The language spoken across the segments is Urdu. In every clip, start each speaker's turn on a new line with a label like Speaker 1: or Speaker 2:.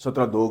Speaker 1: 17(2)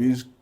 Speaker 1: 20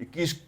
Speaker 1: 21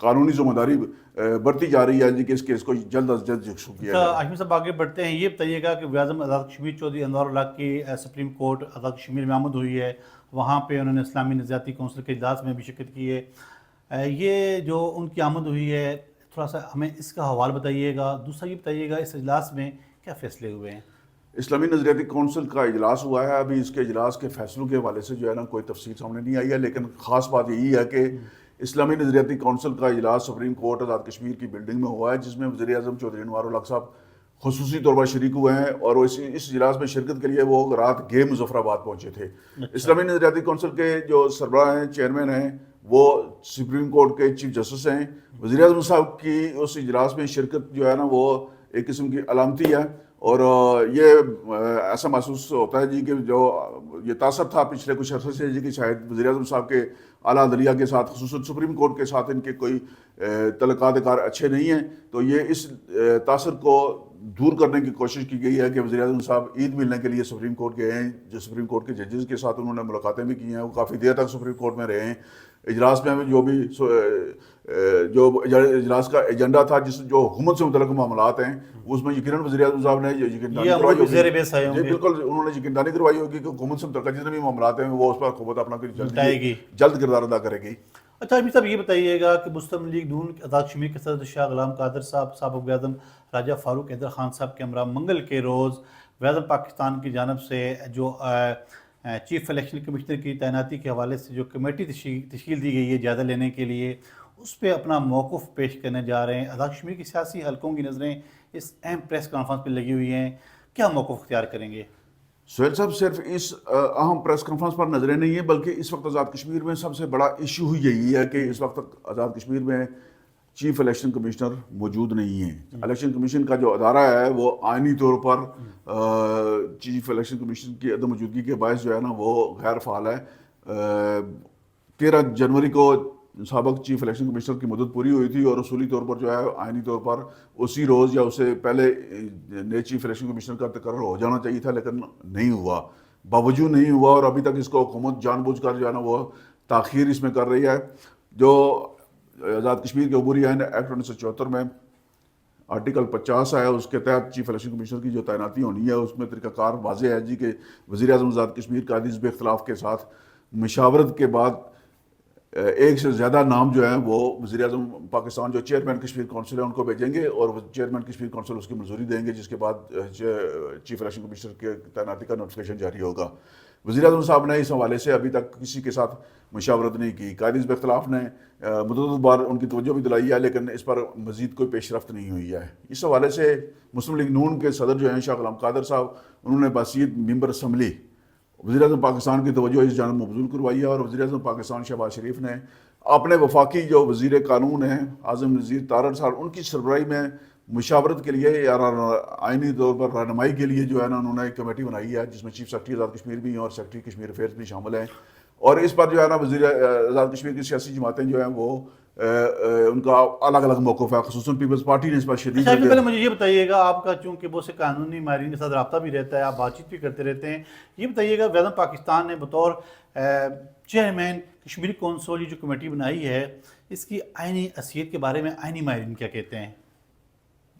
Speaker 1: قانونی ذمہ داری برتی جا رہی ہے جی کہ اس کیس کو جلد از جلد یکسو کیا جائے۔
Speaker 2: ہاشمی صاحب آگے بڑھتے ہیں، یہ بتائیے گا کہ وزیر اعظم آزاد کشمیر چودھری انوار الحق کی سپریم کورٹ آزاد کشمیر میں آمد ہوئی ہے، وہاں پہ انہوں نے اسلامی نظریاتی کونسل کے اجلاس میں بھی شرکت کی ہے، یہ جو ان کی آمد ہوئی ہے تھوڑا سا ہمیں اس کا حوال بتائیے گا، دوسرا یہ بتائیے گا اس اجلاس میں کیا فیصلے ہوئے ہیں؟
Speaker 1: اسلامی نظریاتی کونسل کا اجلاس ہوا ہے، ابھی اس کے اجلاس کے فیصلوں کے حوالے سے جو ہے نا کوئی تفصیل سامنے نہیں آئی ہے، لیکن خاص بات یہی ہے کہ اسلامی نظریاتی کونسل کا اجلاس سپریم کورٹ آزاد کشمیر کی بلڈنگ میں ہوا ہے، جس میں وزیر اعظم چودھری انوار الحق صاحب خصوصی طور پر شریک ہوئے ہیں، اور اس اجلاس میں شرکت کے لیے وہ رات گئے مظفر آباد پہنچے تھے۔ اسلامی نظریاتی کونسل کے جو سربراہ ہیں، چیئرمین ہیں، وہ سپریم کورٹ کے چیف جسٹس ہیں۔ وزیر اعظم صاحب کی اس اجلاس میں شرکت جو ہے نا وہ ایک قسم کی علامتی ہے، اور یہ ایسا محسوس ہوتا ہے جی کہ جو یہ تاثر تھا پچھلے کچھ عرصے سے جی کہ شاید وزیر اعظم صاحب کے اعلیٰ عدلیہ کے ساتھ خصوصاً سپریم کورٹ کے ساتھ ان کے کوئی تعلقات کار اچھے نہیں ہیں، تو یہ اس تاثر کو دور کرنے کی کوشش کی گئی ہے کہ وزیر اعظم صاحب عید ملنے کے لیے سپریم کورٹ گئے ہیں، جو سپریم کورٹ کے ججز کے ساتھ انہوں نے ملاقاتیں بھی کی ہیں، وہ کافی دیر تک سپریم کورٹ میں رہے ہیں۔ اجلاس میں جو اجلاس کا ایجنڈا تھا، جو حکومت سے متعلق معاملات ہیں، اس میں یقیناً وزیر اعظم صاحب نے یقینی کروائی ہوگی، جی بالکل انہوں نے یقینی کروائی ہوگی کہ حکومت سے متعلق جتنے بھی معاملات ہیں وہ اس پر حکومت اپنا جلد کردار ادا کرے گی۔
Speaker 2: اچھا امیر صاحب یہ بتائیے گا کہ مسلم لیگ نون آزاد کشمیر کے صدر شاہ غلام قادر صاحب، سابق وزیر اعظم راجہ فاروق حیدر خان صاحب کے ہمراہ منگل کے روز وزیر اعظم پاکستان کی جانب سے جو چیف الیکشن کمشنر کی تعیناتی کے حوالے سے جو کمیٹی تشکیل دی گئی ہے جائزہ لینے کے لیے، اس پہ اپنا موقف پیش کرنے جا رہے ہیں۔ آزاد کشمیر کی سیاسی حلقوں کی نظریں اس اہم پریس کانفرنس پہ لگی ہوئی ہیں، کیا موقف اختیار کریں گے؟
Speaker 1: سہیل صاحب صرف اس اہم پریس کانفرنس پر نظریں نہیں ہیں، بلکہ اس وقت آزاد کشمیر میں سب سے بڑا ایشو یہی ہے کہ اس وقت آزاد کشمیر میں چیف الیکشن کمشنر موجود نہیں ہیں۔ الیکشن کمیشن کا جو ادارہ ہے وہ آئینی طور پر چیف الیکشن کمیشن کی عدم موجودگی کے باعث جو ہے نا وہ غیر فعال ہے۔ 13 جنوری کو سابق چیف الیکشن کمشنر کی مدت پوری ہوئی تھی، اور اصولی طور پر جو ہے آئینی طور پر اسی روز یا اس سے پہلے نئے چیف الیکشن کمشنر کا تقرر ہو جانا چاہیے تھا، لیکن نہیں ہوا، باوجود نہیں ہوا، اور ابھی تک اس کو حکومت جان بوجھ کر جو ہے نا وہ تاخیر اس میں کر رہی ہے۔ جو آزاد کشمیر کے عبوری آئین ایکٹ 1974 میں آرٹیکل 50 ہے، اس کے تحت چیف الیکشن کمشنر کی جو تعیناتی ہونی ہے، اس میں طریقہ کار واضح ہے جی کہ وزیر اعظم آزاد کشمیر کا حزب اختلاف کے ساتھ مشاورت کے بعد ایک سے زیادہ نام جو ہیں وہ وزیر اعظم پاکستان جو چیئرمین کشمیر کونسل ہے ان کو بھیجیں گے، اور چیئرمین کشمیر کونسل اس کی منظوری دیں گے، جس کے بعد چیف الیکشن کمشنر کے تعیناتی کا نوٹیفیکیشن جاری ہوگا۔ وزیر اعظم صاحب نے اس حوالے سے ابھی تک کسی کے ساتھ مشاورت نہیں کی۔ قائد حزب اختلاف نے متعدد بار ان کی توجہ بھی دلائی ہے، لیکن اس پر مزید کوئی پیش رفت نہیں ہوئی ہے۔ اس حوالے سے مسلم لیگ نون کے صدر جو ہیں شاہ غلام قادر صاحب، انہوں نے بحیثیت ممبر اسمبلی وزیر اعظم پاکستان کی توجہ اس جانب مبذول کروائی ہے، اور وزیر اعظم پاکستان شہباز شریف نے اپنے وفاقی جو وزیر قانون ہیں اعظم نذیر تارڑ صاحب، ان کی سربراہی میں مشاورت کے لیے یا آئینی طور پر رہنمائی کے لیے جو ہے نا انہوں نے ایک کمیٹی بنائی ہے، جس میں چیف سیکرٹری آزاد کشمیر بھی ہیں اور سیکرٹری کشمیر افیئرز بھی شامل ہیں، اور اس پر جو ہے نا وزیر آزاد کشمیر کی سیاسی جماعتیں جو ہیں وہ ان کا الگ الگ موقف ہے، خصوصاً پیپلز پارٹی نے اس پر شدید
Speaker 2: پہلے مجھے یہ بتائیے گا، آپ کا چونکہ بہت سے قانونی ماہرین کے ساتھ رابطہ بھی رہتا ہے، آپ بات چیت بھی کرتے رہتے ہیں، یہ بتائیے گا وزیر اعظم پاکستان نے بطور چیئرمین کشمیری کونسل جو کمیٹی بنائی ہے، اس کی آئینی حیثیت کے بارے میں آئینی ماہرین کیا کہتے ہیں؟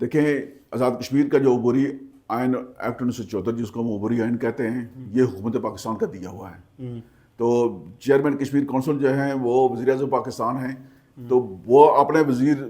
Speaker 1: دیکھیں، آزاد کشمیر کا جو عبوری آئین ایکٹ 1974 جس کو ہم عبوری آئین کہتے ہیں، یہ حکومت پاکستان کا دیا ہوا ہے، تو چیئرمین کشمیر کونسل جو ہیں وہ وزیر اعظم پاکستان ہیں، تو وہ اپنے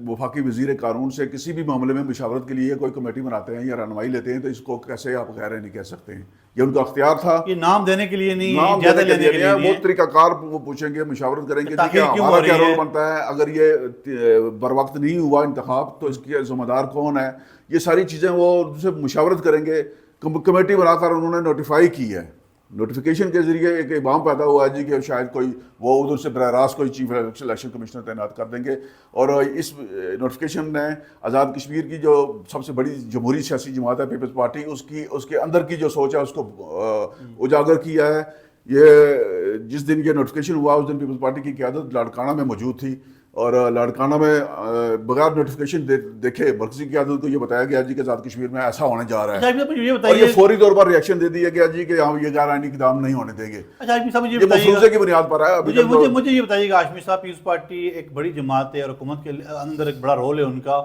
Speaker 1: وفاقی وزیر قانون سے کسی بھی معاملے میں مشاورت کے لیے کوئی کمیٹی بناتے ہیں یا رہنمائی لیتے ہیں، تو اس کو کیسے آپ غیر نہیں کہہ سکتے ہیں، یہ ان کا اختیار تھا۔
Speaker 2: یہ نام دینے کے لیے نہیں،
Speaker 1: نام دینے کے لیے نہیں، وہ طریقہ کار وہ پوچھیں گے، مشاورت کریں گے کہ ہمارا کیا رول بنتا ہے، اگر یہ بر وقت نہیں ہوا انتخاب تو اس کے ذمہ دار کون ہے، یہ ساری چیزیں وہ ان سے مشاورت کریں گے۔ کمیٹی بنا کر انہوں نے نوٹیفائی کی ہے، نوٹیفیکیشن کے ذریعے ایک ابہام پیدا ہوا ہے جی کہ شاید کوئی وہ ادھر سے براہ راست کوئی چیف الیکشن کمشنر تعینات کر دیں گے، اور اس نوٹیفیکیشن نے آزاد کشمیر کی جو سب سے بڑی جمہوری سیاسی جماعت ہے پیپلز پارٹی، اس کے اندر کی جو سوچ ہے اس کو اجاگر کیا ہے۔ یہ جس دن یہ نوٹیفکیشن ہوا اس دن پیپلز پارٹی کی قیادت لاڑکانہ میں موجود تھی اور لاڑکانہ میں بغیر نوٹیفکیشن دیکھے مرکزی قیادت کو یہ بتایا گیا جی کہ آزاد کشمیر میں ایسا ہونے جا رہا ہے اور یہ فوری طور پر ریئیکشن دے دیا گیا جی کہ ہم یہ غیر آئینی اقدام نہیں ہونے دیں گے. یہ مفروضے کی بنیاد پر ہے.
Speaker 2: مجھے یہ بتائیے گا ہاشمی صاحب، پیپلز پارٹی ایک بڑی جماعت ہے اور حکومت کے اندر ایک بڑا رول ہے ان کا.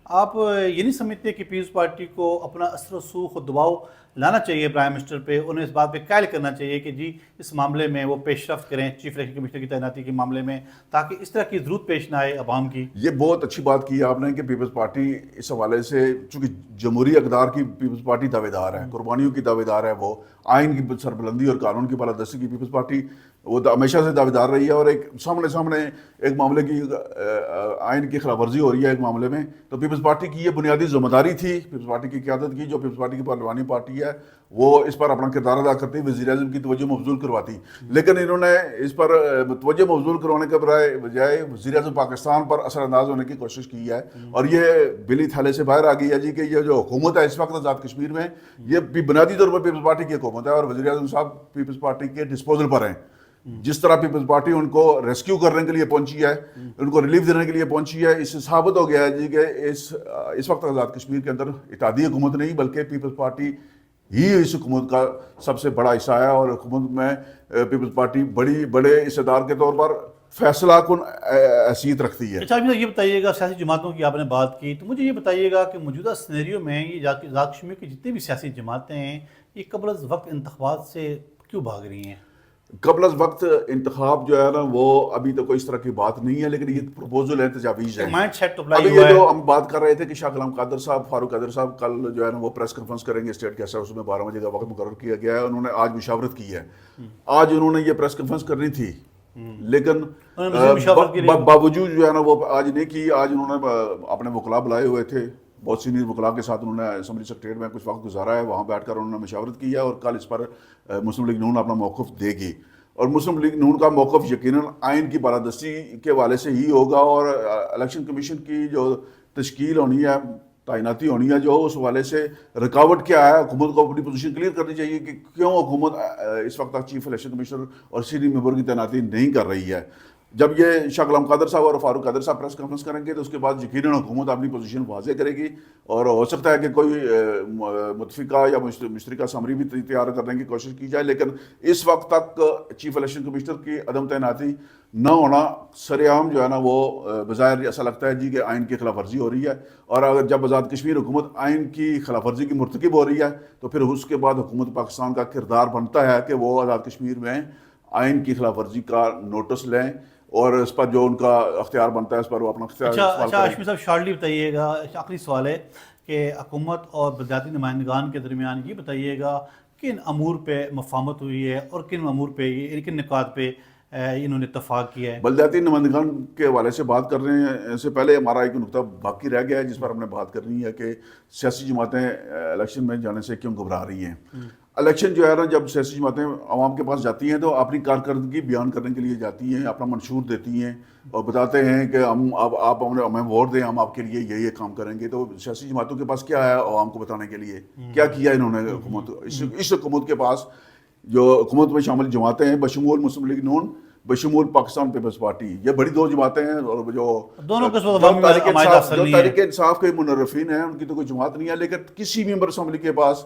Speaker 2: آپ یہ نہیں سمجھتے کہ پیپلز پارٹی کو اپنا اثر و رسوخ اور دباؤ لانا چاہیے پرائم منسٹر پہ، انہیں اس بات پہ قائل کرنا چاہیے کہ جی اس معاملے میں وہ پیش رفت کریں چیف الیکشن کمشنر کی تعیناتی کے معاملے میں، تاکہ اس طرح کی ضرورت پیش نہ آئے عوام کی؟
Speaker 1: یہ بہت اچھی بات کی آپ نے کہ پیپلز پارٹی اس حوالے سے چونکہ جمہوری اقدار کی پیپلز پارٹی دعوے دار ہے، قربانیوں کی دعوے دار ہے، وہ آئین کی سربلندی اور قانون کی بالادستی کی پیپلز پارٹی وہ ہمیشہ سے دعوے دار رہی ہے. اور ایک سامنے ایک معاملے کی آئین کی خلاف ورزی ہو رہی ہے ایک معاملے میں، تو پیپلز پارٹی کی یہ بنیادی ذمہ داری تھی پیپلز پارٹی کی قیادت کی، جو پیپلز پارٹی کی پارلیمانی پارٹی ہے، وہ اس پر اپنا کردار ادا کرتی، وزیر اعظم کی توجہ مبذول کرواتی. لیکن انہوں نے اس پر توجہ مبذول کروانے کے بجائے وزیر اعظم پاکستان پر اثر انداز ہونے کی کوشش کی ہے. اور یہ بلی تھیلے سے باہر آ گئی ہے جی کہ یہ جو حکومت ہے اس وقت آزاد کشمیر میں، یہ بنیادی طور پر پیپلز پارٹی کی حکومت ہے اور وزیر اعظم صاحب پیپلز پارٹی کے ڈسپوزل پر ہیں. جس طرح پیپلز پارٹی ان کو ریسکیو کرنے کے لیے پہنچی ہے، ان کو ریلیف دینے کے لیے پہنچی ہے، اس سے ثابت ہو گیا ہے جی کہ اس وقت آزاد کشمیر کے اندر اتحادی حکومت نہیں بلکہ پیپلز پارٹی ہی اس حکومت کا سب سے بڑا حصہ ہے. اور حکومت میں پیپلز پارٹی بڑے حصہ کے طور پر فیصلہ کن حیثیت رکھتی ہے.
Speaker 2: اچھا یہ بتائیے گا، سیاسی جماعتوں کی آپ نے بات کی، تو مجھے یہ بتائیے گا کہ موجودہ سینیریو میں یہ آزاد کشمیر کی جتنی بھی سیاسی جماعتیں ہیں یہ قبل از وقت انتخابات سے کیوں بھاگ رہی ہیں؟
Speaker 1: قبل از وقت انتخاب جو ہے نا وہ ابھی تو کوئی اس طرح کی بات نہیں ہے، لیکن یہ پروپوزل ہے، تجاویز ہے. ابھی یہ جو ہم بات کر رہے تھے کہ شاہ غلام قادر صاحب، فاروق قادر صاحب کل جو ہے نا وہ پریس کانفرنس کریں گے اسٹیٹ گیسٹ ہاؤس میں، 12 بجے کا وقت مقرر کیا گیا ہے. انہوں نے آج مشاورت کی ہے، آج انہوں نے یہ پریس کانفرنس کرنی تھی لیکن باوجود جو ہے نا وہ آج نہیں کی. آج انہوں نے اپنے وکلاء بلائے ہوئے تھے، بہت سینئر وکلاء کے ساتھ انہوں نے اسمبلی سیکریٹریٹ میں کچھ وقت گزارا ہے، وہاں بیٹھ کر انہوں نے مشاورت کی ہے اور کل اس پر مسلم لیگ نون اپنا موقف دے گی. اور مسلم لیگ نون کا موقف یقیناً آئین کی بالادستی کے حوالے سے ہی ہوگا اور الیکشن کمیشن کی جو تشکیل ہونی ہے، تعیناتی ہونی ہے، جو اس حوالے سے رکاوٹ کیا ہے. حکومت کو اپنی پوزیشن کلیئر کرنی چاہیے کہ کیوں حکومت اس وقت تک چیف الیکشن کمشنر اور سینئر ممبر کی تعیناتی نہیں کر رہی ہے. جب یہ شاہ غلام قادر صاحب اور فاروق قادر صاحب پریس کانفرنس کریں گے تو اس کے بعد یقیناً حکومت اپنی پوزیشن واضح کرے گی اور ہو سکتا ہے کہ کوئی متفقہ یا مشترکہ سمری بھی تیار کرنے کی کوشش کی جائے. لیکن اس وقت تک چیف الیکشن کمشنر کی عدم تعیناتی نہ ہونا سر عام جو ہے نا وہ بظاہر ایسا لگتا ہے جی کہ آئین کی خلاف ورزی ہو رہی ہے. اور اگر جب آزاد کشمیر حکومت آئین کی خلاف ورزی کی مرتکب ہو رہی ہے تو پھر اس کے بعد حکومت پاکستان کا کردار بنتا ہے کہ وہ آزاد کشمیر میں آئین کی خلاف ورزی کا نوٹس لیں اور اس پر جو ان کا اختیار بنتا ہے اس پر وہ اپنا اختیار.
Speaker 2: اچھا ہاشمی صاحب شارٹلی بتائیے گا، آخری سوال ہے کہ حکومت اور بلدیاتی نمائندگان کے درمیان یہ بتائیے گا کن امور پہ مفاہمت ہوئی ہے اور کن امور پہ، کن نکات پہ انہوں نے اتفاق کیا ہے؟
Speaker 1: بلدیاتی نمائندگان کے حوالے سے بات کرنے سے پہلے ہمارا ایک نقطہ باقی رہ گیا ہے جس پر ہم نے بات کرنی ہے کہ سیاسی جماعتیں الیکشن میں جانے سے کیوں گھبرا رہی ہیں. الیکشن جو ہے نا جب سیاسی جماعتیں عوام کے پاس جاتی ہیں تو اپنی کارکردگی بیان کرنے کے لیے جاتی ہیں، اپنا منشور دیتی ہیں اور بتاتے ہیں کہ آپ ہمیں ووٹ دیں، ہم آپ کے لیے یہ کام کریں گے. تو سیاسی جماعتوں کے پاس کیا ہے عوام کو بتانے کے لیے؟ کیا کیا انہوں نے حکومت؟ اس حکومت کے پاس جو حکومت میں شامل جماعتیں ہیں بشمول مسلم لیگ نون، بشمول پاکستان پیپلز پارٹی، یہ بڑی دو جماعتیں ہیں اور جو تحریک انصاف کے منرفین ہیں ان کی تو کوئی جماعت نہیں ہے. لیکن کسی ممبر اسمبلی کے پاس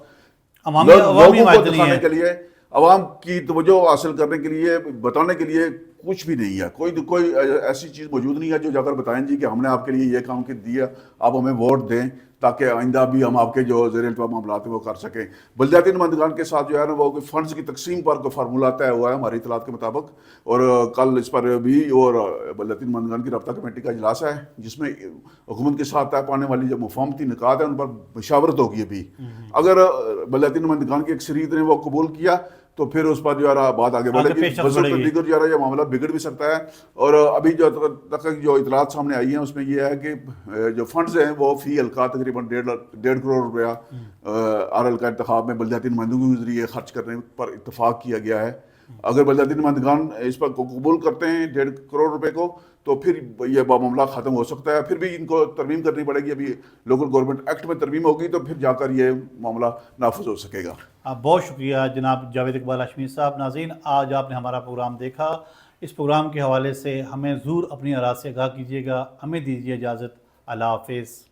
Speaker 1: لوگوں کو دکھانے کے لیے، عوام کی توجہ حاصل کرنے کے لیے، بتانے کے لیے کچھ بھی نہیں ہے. کوئی ایسی چیز موجود نہیں ہے جو جا کر بتائیں جی کہ ہم نے آپ کے لیے یہ کام دیا، آپ ہمیں ووٹ دیں تاکہ آئندہ بھی ہم آپ کے جو زیر التوا معاملات ہیں وہ کر سکیں. بلدیاتی نمائندگان کے ساتھ جو ہے نا وہ کوئی فنڈز کی تقسیم پر کوئی فارمولہ طے ہوا ہے ہماری اطلاعات کے مطابق، اور کل اس پر بھی اور بلدیاتی نمائندگان کی رابطہ کمیٹی کا اجلاس ہے جس میں حکومت کے ساتھ طے پانے والی جو مفاہمتی نکات ہیں ان پر مشاورت ہوگی. ابھی اگر بلدیاتی نمائندگان کی اکثریت نے وہ قبول کیا تو پھر اس پر جو ہے بات آگے بڑھے گی. دیگر جو ہے یہ معاملہ بگڑ بھی سکتا ہے. اور ابھی جو اطلاعات سامنے آئی ہیں اس میں یہ ہے کہ جو فنڈز ہیں وہ فی حلقہ تقریباً 1.5 کروڑ روپیہ ہر حلقہ انتخاب میں بلدیاتی نمائندگی کے ذریعے خرچ کرنے پر اتفاق کیا گیا ہے. اگر بلدیاتی نمائندگان اس پر قبول کرتے ہیں 1.5 کروڑ روپے کو تو پھر یہ معاملہ ختم ہو سکتا ہے. پھر بھی ان کو ترمیم کرنی پڑے گی. ابھی لوکل گورنمنٹ ایکٹ میں ترمیم ہوگی تو پھر جا کر یہ معاملہ نافذ ہو سکے گا.
Speaker 2: بہت شکریہ جناب جاوید اقبال ہاشمی صاحب. ناظرین آج آپ نے ہمارا پروگرام دیکھا. اس پروگرام کے حوالے سے ہمیں ضرور اپنی آراء سے آگاہ کیجیے گا. ہمیں دیجیے اجازت. اللہ حافظ.